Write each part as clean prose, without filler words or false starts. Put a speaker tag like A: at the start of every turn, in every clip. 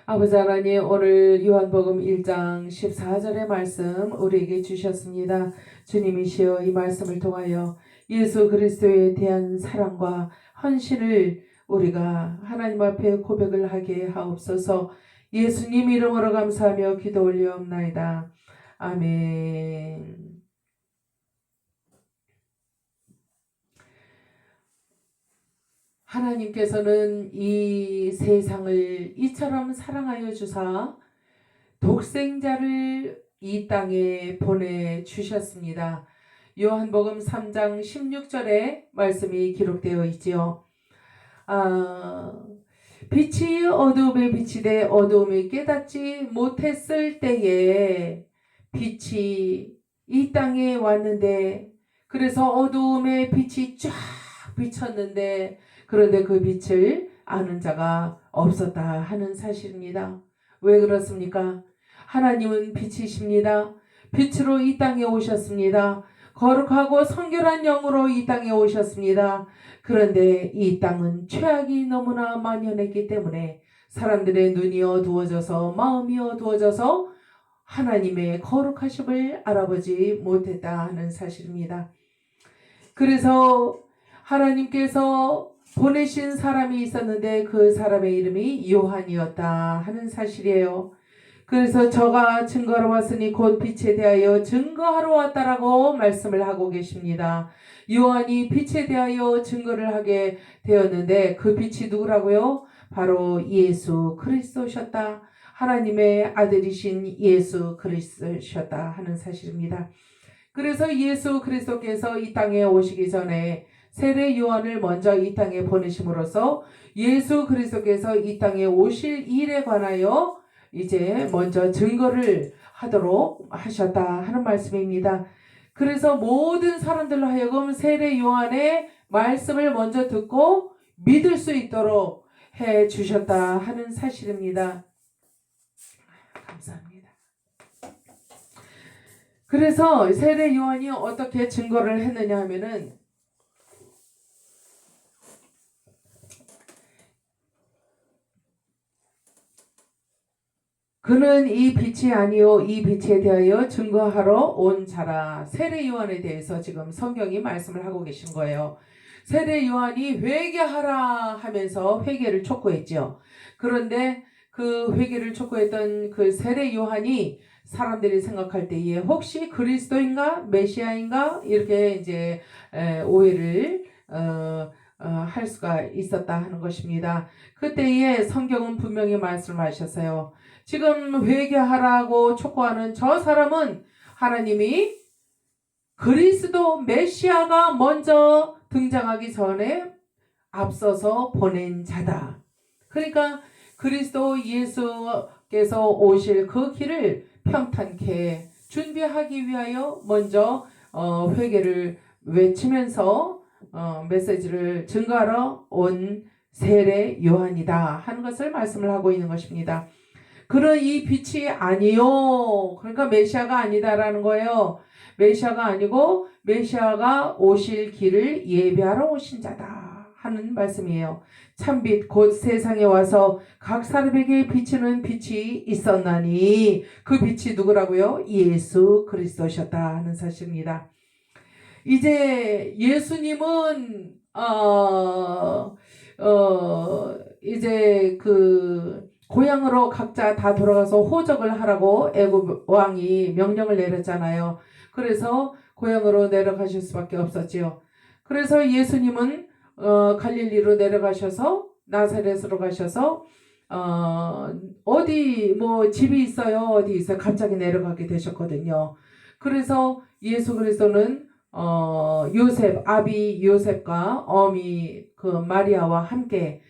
A: 아버지 하나님, 오늘 요한복음 1장 14절의 말씀 우리에게 주셨습니다. 주님이시여, 이 말씀을 통하여 예수 그리스도에 대한 사랑과 헌신을 우리가 하나님 앞에 고백을 하게 하옵소서. 예수님 이름으로 감사하며 기도 올리옵나이다. 아멘. 하나님께서는 이 세상을 이처럼 사랑하여 주사 독생자를 이 땅에 보내주셨습니다. 요한복음 3장 16절에 말씀이 기록되어 있지요. 빛이 어두움에 비치되 어두움이 깨닫지 못했을 때에 빛이 이 땅에 왔는데, 그래서 어두움에 빛이 쫙 비쳤는데, 그런데 그 빛을 아는 자가 없었다 하는 사실입니다. 왜 그렇습니까? 하나님은 빛이십니다. 빛으로 이 땅에 오셨습니다. 거룩하고 성결한 영으로 이 땅에 오셨습니다. 그런데 이 땅은 죄악이 너무나 만연했기 때문에 사람들의 눈이 어두워져서 마음이 어두워져서 하나님의 거룩하심을 알아보지 못했다 하는 사실입니다. 그래서 하나님께서 보내신 사람이 있었는데 그 사람의 이름이 요한이었다 하는 사실이에요. 그래서 저가 증거하러 왔으니 곧 빛에 대하여 증거하러 왔다라고 말씀을 하고 계십니다. 요한이 빛에 대하여 증거를 하게 되었는데 그 빛이 누구라고요? 바로 예수 그리스도셨다. 하나님의 아들이신 예수 그리스도셨다 하는 사실입니다. 그래서 예수 그리스도께서 이 땅에 오시기 전에 세례 요한을 먼저 이 땅에 보내심으로써 예수 그리스도께서 이 땅에 오실 일에 관하여 이제 먼저 증거를 하도록 하셨다 하는 말씀입니다. 그래서 모든 사람들로 하여금 세례 요한의 말씀을 먼저 듣고 믿을 수 있도록 해 주셨다 하는 사실입니다. 감사합니다. 그래서 세례 요한이 어떻게 증거를 했느냐 하면은, 그는 이 빛이 아니요 이 빛에 대하여 증거하러 온 자라. 세례 요한에 대해서 지금 성경이 말씀을 하고 계신 거예요. 세례 요한이 회개하라 하면서 회개를 촉구했죠. 그런데 그 회개를 촉구했던 그 세례 요한이 사람들이 생각할 때에 혹시 그리스도인가 메시아인가 이렇게 이제 오해를 할 수가 있었다 하는 것입니다. 그때에 성경은 분명히 말씀하셨어요. 지금 회개하라고 촉구하는 저 사람은 하나님이 그리스도 메시아가 먼저 등장하기 전에 앞서서 보낸 자다. 그러니까 그리스도 예수께서 오실 그 길을 평탄케 준비하기 위하여 먼저 회개를 외치면서 메시지를 증거하러 온 세례 요한이다 하는 것을 말씀을 하고 있는 것입니다. 그런 이 빛이 아니요. 그러니까 메시아가 아니다라는 거예요. 메시아가 아니고 메시아가 오실 길을 예비하러 오신 자다 하는 말씀이에요. 참빛 곧 세상에 와서 각 사람에게 비치는 빛이 있었나니 그 빛이 누구라고요? 예수 그리스도셨다 하는 사실입니다. 이제 예수님은 이제 그 고향으로 각자 다 돌아가서 호적을 하라고 애굽 왕이 명령을 내렸잖아요. 그래서 고향으로 내려가실 수밖에 없었지요. 그래서 예수님은 갈릴리로 내려가셔서 나사렛으로 가셔서 어디 뭐 집이 있어요, 어디 있어요, 갑자기 내려가게 되셨거든요. 그래서 예수 그리스도는 요셉 아비 요셉과 어미 그 마리아와 함께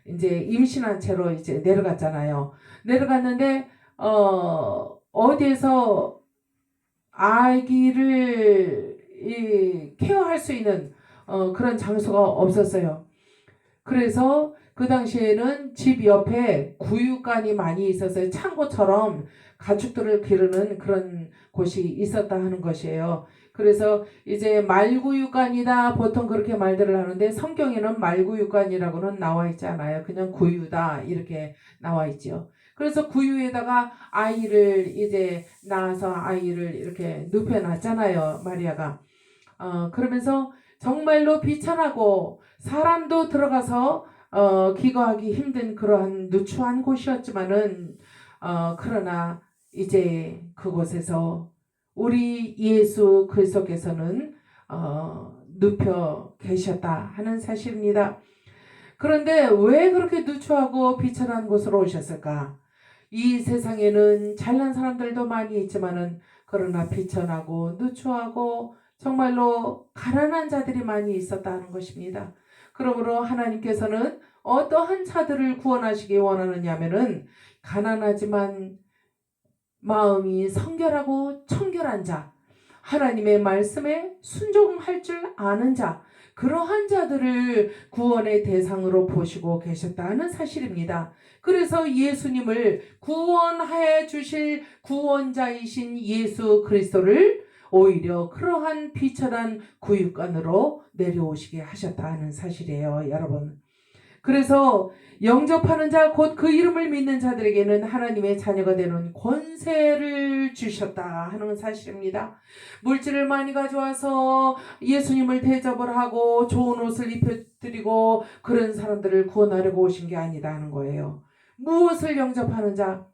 A: 이제 임신한 채로 이제 내려갔잖아요. 내려갔는데 어디에서 아기를 케어할 수 있는 그런 장소가 없었어요. 그래서 그 당시에는 집 옆에 구유관이 많이 있었어요. 창고처럼 가축들을 기르는 그런 곳이 있었다 하는 것이에요. 그래서 이제 말구유관이다 보통 그렇게 말들을 하는데 성경에는 말구유관이라고는 나와 있지 않아요. 그냥 구유다 이렇게 나와 있죠. 그래서 구유에다가 아이를 이제 낳아서 아이를 이렇게 눕혀놨잖아요. 마리아가. 그러면서 정말로 비천하고 사람도 들어가서 기거하기 힘든 그러한 누추한 곳이었지만은 그러나 이제 그곳에서 우리 예수 그리스도께서는 눕혀 계셨다 하는 사실입니다. 그런데 왜 그렇게 누추하고 비천한 곳으로 오셨을까? 이 세상에는 잘난 사람들도 많이 있지만은 그러나 비천하고 누추하고 정말로 가난한 자들이 많이 있었다는 것입니다. 그러므로 하나님께서는 어떠한 자들을 구원하시기 원하느냐면은 가난하지만 마음이 성결하고 청결한 자, 하나님의 말씀에 순종할 줄 아는 자, 그러한 자들을 구원의 대상으로 보시고 계셨다는 사실입니다. 그래서 예수님을 구원해 주실 구원자이신 예수 그리스도를 오히려 그러한 비천한 구육관으로 내려오시게 하셨다는 사실이에요, 여러분. 그래서 영접하는 자, 곧 그 이름을 믿는 자들에게는 하나님의 자녀가 되는 권세를 주셨다 하는 사실입니다. 물질을 많이 가져와서 예수님을 대접을 하고 좋은 옷을 입혀드리고 그런 사람들을 구원하려고 오신 게 아니다 하는 거예요. 무엇을 영접하는 자?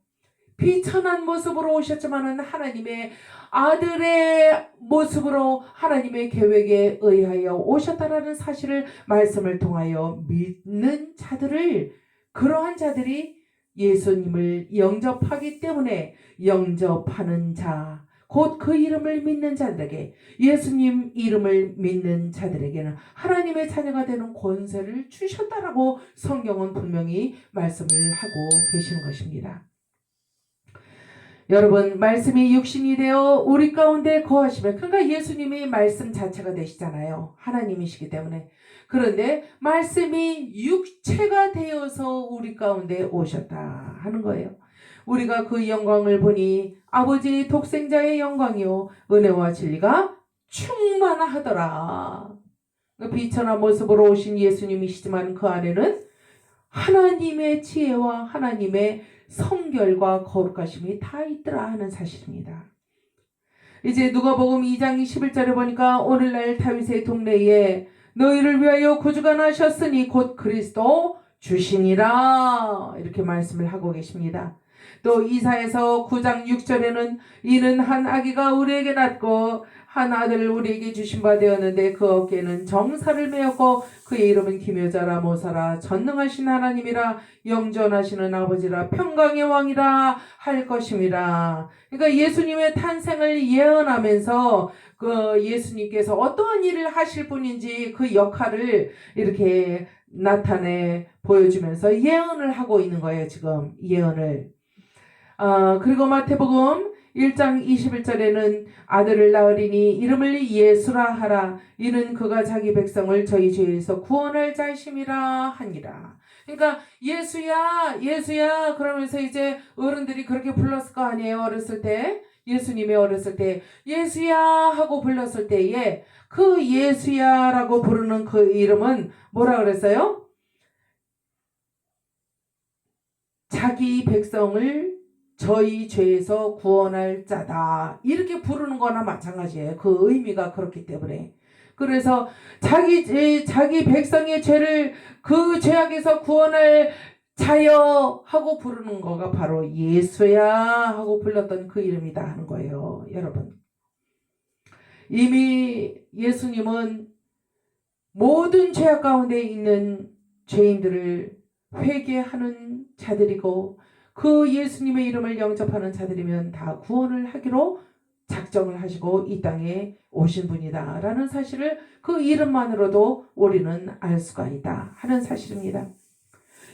A: 비천한 모습으로 오셨지만은 하나님의 아들의 모습으로 하나님의 계획에 의하여 오셨다라는 사실을 말씀을 통하여 믿는 자들을, 그러한 자들이 예수님을 영접하기 때문에 영접하는 자, 곧 그 이름을 믿는 자들에게, 예수님 이름을 믿는 자들에게는 하나님의 자녀가 되는 권세를 주셨다라고 성경은 분명히 말씀을 하고 계시는 것입니다. 여러분, 말씀이 육신이 되어 우리 가운데 거하시면, 그러니까 예수님이 말씀 자체가 되시잖아요. 하나님이시기 때문에. 그런데 말씀이 육체가 되어서 우리 가운데 오셨다 하는 거예요. 우리가 그 영광을 보니 아버지 독생자의 영광이요 은혜와 진리가 충만하더라. 비천한 모습으로 오신 예수님이시지만 그 안에는 하나님의 지혜와 하나님의 성결과 거룩하심이 다 있더라 하는 사실입니다. 이제 누가복음 2장 21절에 보니까 오늘날 다윗의 동네에 너희를 위하여 구주가 나셨으니 곧 그리스도 주시니라 이렇게 말씀을 하고 계십니다. 또 이사야서 9장 6절에는 이는 한 아기가 우리에게 낳고 한 아들을 우리에게 주신 바 되었는데 그 어깨에는 정사를 메었고 그의 이름은 기묘자라 모사라 전능하신 하나님이라 영존하시는 아버지라 평강의 왕이라 할 것임이라. 그러니까 예수님의 탄생을 예언하면서 그 예수님께서 어떠한 일을 하실 분인지 그 역할을 이렇게 나타내 보여주면서 예언을 하고 있는 거예요. 지금 예언을. 그리고 마태복음 1장 21절에는 아들을 낳으리니 이름을 예수라 하라. 이는 그가 자기 백성을 저희 죄에서 구원할 자이심이라 하니라. 그러니까 예수야 예수야 그러면서 이제 어른들이 그렇게 불렀을 거 아니에요. 어렸을 때 예수님이 어렸을 때 예수야 하고 불렀을 때에 그 예수야라고 부르는 그 이름은 뭐라 그랬어요? 자기 백성을 저희 죄에서 구원할 자다 이렇게 부르는 거나 마찬가지예요. 그 의미가 그렇기 때문에. 그래서 자기 백성의 죄를 그 죄악에서 구원할 자여 하고 부르는 거가 바로 예수야 하고 불렀던 그 이름이다 하는 거예요. 여러분, 이미 예수님은 모든 죄악 가운데 있는 죄인들을 회개하는 자들이고 그 예수님의 이름을 영접하는 자들이면 다 구원을 하기로 작정을 하시고 이 땅에 오신 분이다 라는 사실을 그 이름만으로도 우리는 알 수가 있다 하는 사실입니다.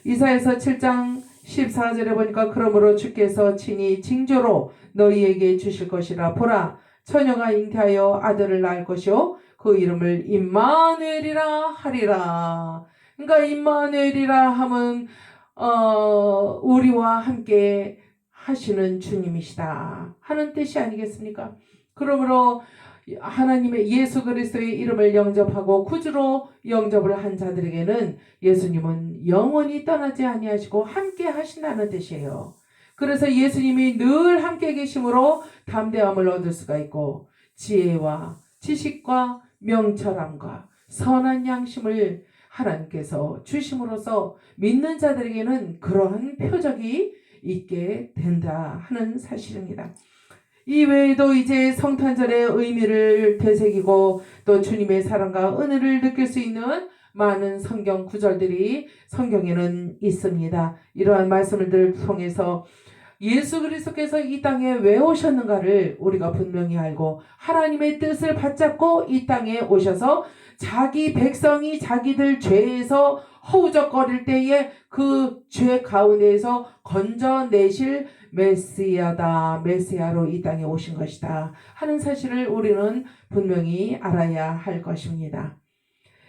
A: 이사야서 7장 14절에 보니까 그러므로 주께서 친히 징조로 너희에게 주실 것이라. 보라, 처녀가 잉태하여 아들을 낳을 것이요 그 이름을 임마누엘이라 하리라. 그러니까 임마누엘이라 하면 우리와 함께 하시는 주님이시다 하는 뜻이 아니겠습니까? 그러므로 하나님의 예수 그리스도의 이름을 영접하고 구주로 영접을 한 자들에게는 예수님은 영원히 떠나지 아니하시고 함께 하신다는 뜻이에요. 그래서 예수님이 늘 함께 계심으로 담대함을 얻을 수가 있고 지혜와 지식과 명철함과 선한 양심을 하나님께서 주심으로써 믿는 자들에게는 그러한 표적이 있게 된다 하는 사실입니다. 이 외에도 이제 성탄절의 의미를 되새기고 또 주님의 사랑과 은혜를 느낄 수 있는 많은 성경 구절들이 성경에는 있습니다. 이러한 말씀을 통해서 예수 그리스도께서 이 땅에 왜 오셨는가를 우리가 분명히 알고 하나님의 뜻을 받잡고 이 땅에 오셔서 자기 백성이 자기들 죄에서 허우적거릴 때에 그 죄 가운데에서 건져내실 메시아다, 메시아로 이 땅에 오신 것이다 하는 사실을 우리는 분명히 알아야 할 것입니다.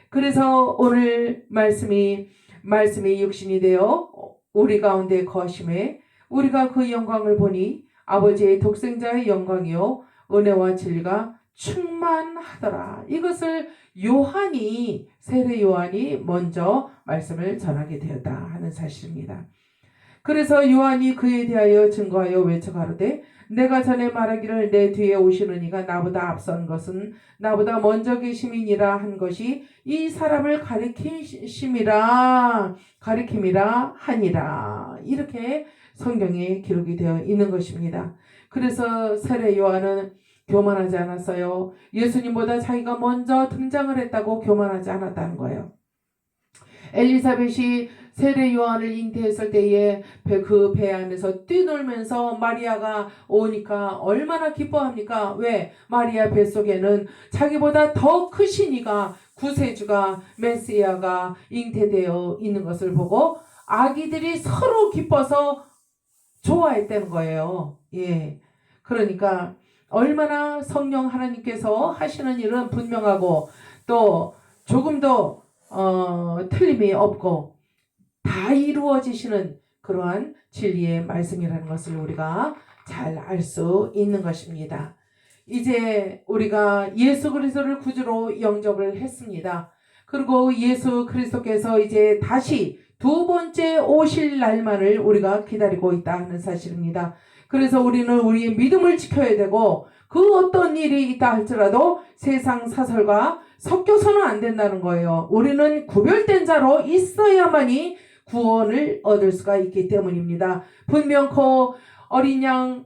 A: 그래서 오늘 말씀이 육신이 되어 우리 가운데 거하심에 우리가 그 영광을 보니 아버지의 독생자의 영광이요 은혜와 진리가 충만하더라. 이것을 요한이, 세례 요한이 먼저 말씀을 전하게 되었다 하는 사실입니다. 그래서 요한이 그에 대하여 증거하여 외쳐가로되 내가 전에 말하기를 내 뒤에 오시는 이가 나보다 앞선 것은 나보다 먼저 계심이니라 한 것이 이 사람을 가리킴이라 하니라. 이렇게 성경에 기록이 되어 있는 것입니다. 그래서 세례 요한은 교만하지 않았어요. 예수님보다 자기가 먼저 등장을 했다고 교만하지 않았다는 거예요. 엘리사벳이 세례 요한을 잉태했을 때에 그 배 안에서 뛰놀면서 마리아가 오니까 얼마나 기뻐합니까? 왜? 마리아 뱃속에는 자기보다 더 크신 이가 구세주가 메시아가 잉태되어 있는 것을 보고 아기들이 서로 기뻐서 좋아했다는 거예요. 예. 그러니까 얼마나 성령 하나님께서 하시는 일은 분명하고 또 조금도 틀림이 없고 다 이루어지시는 그러한 진리의 말씀이라는 것을 우리가 잘 알 수 있는 것입니다. 이제 우리가 예수 그리스도를 구주로 영접을 했습니다. 그리고 예수 그리스도께서 이제 다시 두 번째 오실 날만을 우리가 기다리고 있다 하는 사실입니다. 그래서 우리는 우리의 믿음을 지켜야 되고 그 어떤 일이 있다 할지라도 세상 사설과 섞여서는 안 된다는 거예요. 우리는 구별된 자로 있어야만이 구원을 얻을 수가 있기 때문입니다. 분명코 어린 양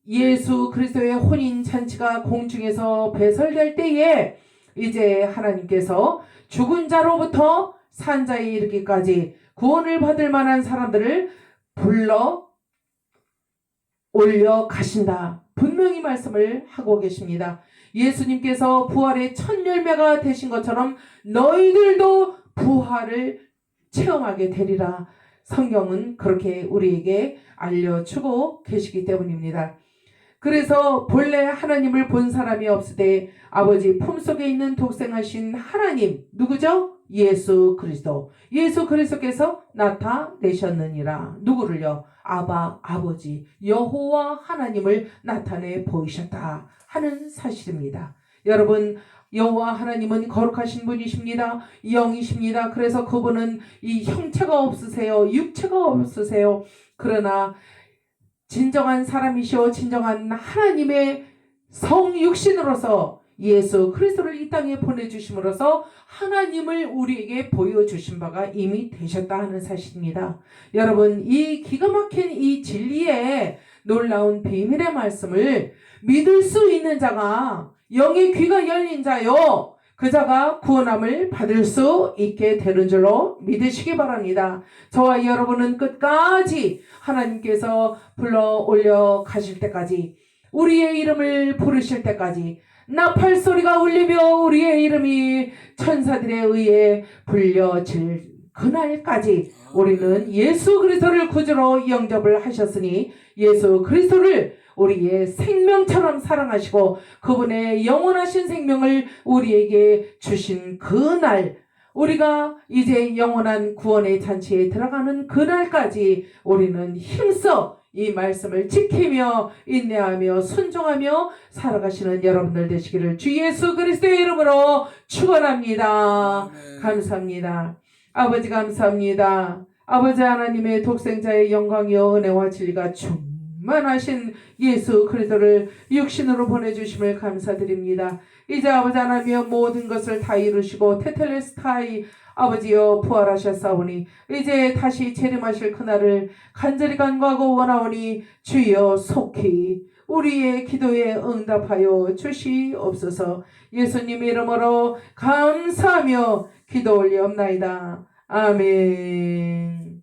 A: 예수 그리스도의 혼인 잔치가 공중에서 배설될 때에 이제 하나님께서 죽은 자로부터 산 자에 이르기까지 구원을 받을 만한 사람들을 불러 올려 가신다. 분명히 말씀을 하고 계십니다. 예수님께서 부활의 첫 열매가 되신 것처럼 너희들도 부활을 체험하게 되리라. 성경은 그렇게 우리에게 알려주고 계시기 때문입니다. 그래서 본래 하나님을 본 사람이 없으되 아버지 품속에 있는 독생하신 하나님 누구죠? 예수 그리스도. 예수 그리스도께서 나타내셨느니라. 누구를요? 아바 아버지 여호와 하나님을 나타내 보이셨다 하는 사실입니다. 여러분 여호와 하나님은 거룩하신 분이십니다. 영이십니다. 그래서 그분은 이 형체가 없으세요. 육체가 없으세요. 그러나 진정한 사람이시오 진정한 하나님의 성육신으로서 예수 그리스도를 이 땅에 보내주심으로써 하나님을 우리에게 보여주신 바가 이미 되셨다 하는 사실입니다. 여러분 이 기가 막힌 이 진리의 놀라운 비밀의 말씀을 믿을 수 있는 자가 영의 귀가 열린 자요 그 자가 구원함을 받을 수 있게 되는 줄로 믿으시기 바랍니다. 저와 여러분은 끝까지 하나님께서 불러 올려 가실 때까지 우리의 이름을 부르실 때까지 나팔 소리가 울리며 우리의 이름이 천사들에 의해 불려질 그날까지 우리는 예수 그리스도를 구주로 영접을 하셨으니 예수 그리스도를 우리의 생명처럼 사랑하시고 그분의 영원하신 생명을 우리에게 주신 그날 우리가 이제 영원한 구원의 잔치에 들어가는 그날까지 우리는 힘써 이 말씀을 지키며 인내하며 순종하며 살아가시는 여러분들 되시기를 주 예수 그리스도의 이름으로 축원합니다. 감사합니다. 아버지 감사합니다. 아버지 하나님의 독생자의 영광이요 은혜와 진리가 충만하신 예수 그리스도를 육신으로 보내주심을 감사드립니다. 이제 아버지 하나님의 모든 것을 다 이루시고 테텔레스타이 아버지여 부활하셨사오니 이제 다시 재림하실 그날을 간절히 간구하고 원하오니 주여 속히 우리의 기도에 응답하여 주시옵소서. 예수님 이름으로 감사하며 기도 올리옵나이다. 아멘.